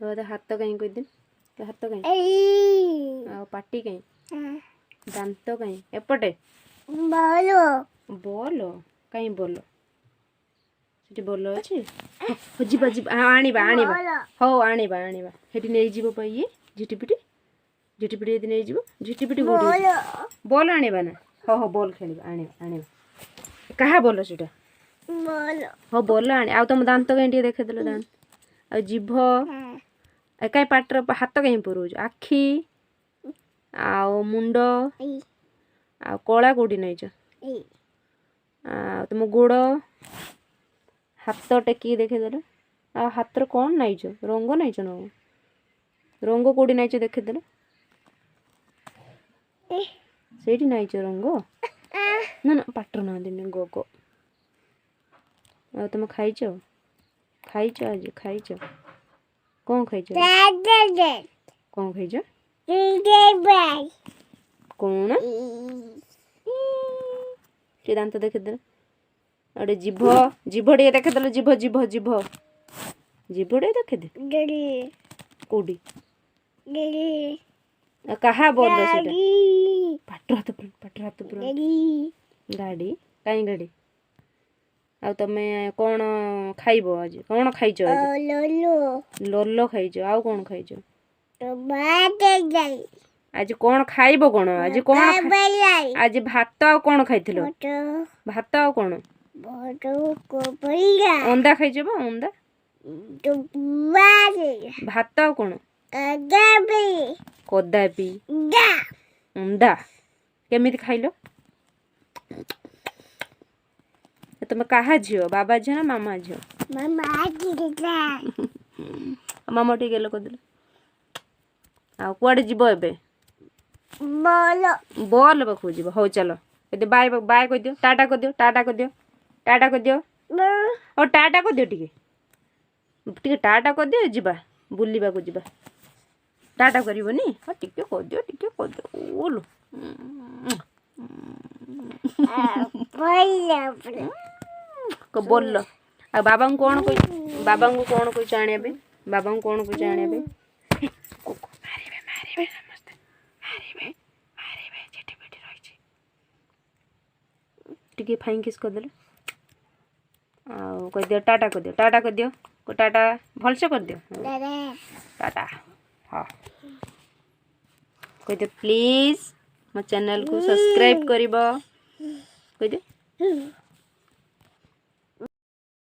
हाथ कहीं कोई दिन हाथ कहीं पाटी कहीं दांत कहीं एपटे बॉल कहीं बॉल सेठी बॉल अच्छी जीवा जीवा आनिबा आनिबा हो आनिबा आनिबा सेठी नहीं जीवो पा ये झिटिपिटी झिटिपिटी यदि नहीं जीवो झिटिपिटी बॉल आनिबा ना हो हो बॉल खेलिबा आनिबा आनिबा कहा बॉल सेटा हो बॉल आनि आ तुम दांत कहीं टे देखे देलो दांत आ जीभ कहीं पाटर हाथ कहीं पुरोज आखि आ मुंड आ कला कोटी नहीं तुम गोड़ हाथ टेक देखेदेल आ हाथ कौन नाइच रंग नाइच न रंग कोटी नाइच देखेदेल से नाइच रंग ना ना पाटर ना दिन गो गो आ तुम खाइच खाइच आज खाइच कौन खाइच कौन खाइच कौन टे दांत देखेदेल अरे जीभ जीभ टे देखेदेल जीभ जीभ जीभ जीभ टे देखेदे कोडी कहा बोल सेटा पाटर हाथ पुरा गाड़ी कहीं गाड़ी आ तमे कौन खाइबो आज कौन खाइच आज लोलो खाइच आ कौन खाइच आज कौन खाइबो कौन आज कौन आज भात आ कौन खाइथिलो भात आ कौन अंडा खाइछ बा अंडा भात आ कौन कदापि अंडा केमिति खाइलो तुम कहा झियो बाबा झियो ना मामा झियो मामा टी गेलो कदिल आ कुआडे जीवो एबे बॉल पाखु जीवो हो चलो कदे बाय बाय कह दियो टाटा कर दियो टाटा कर दियो टाटा कर दियो ओ टाटा कर दियो टिके टाटा कर दियो जीवा बुलिबा को जीवा टाटा करिवनी हां टिके कर दियो ओलो को बोल आ बाबा को कौन कोई बाबा को कौन कोई चाणे बे बाबा को कौन कोई चाणे बे मारिबे मारिबे समस्त मारिबे मारिबे जेठी बेटी रही छी टिके फाइन किस कर देले आ कह दियो टाटा कर दियो टाटा कर दियो को टाटा भल से कर दियो टाटा हां कह दियो प्लीज मो चैनल को सब्सक्राइब करिबो कह दियो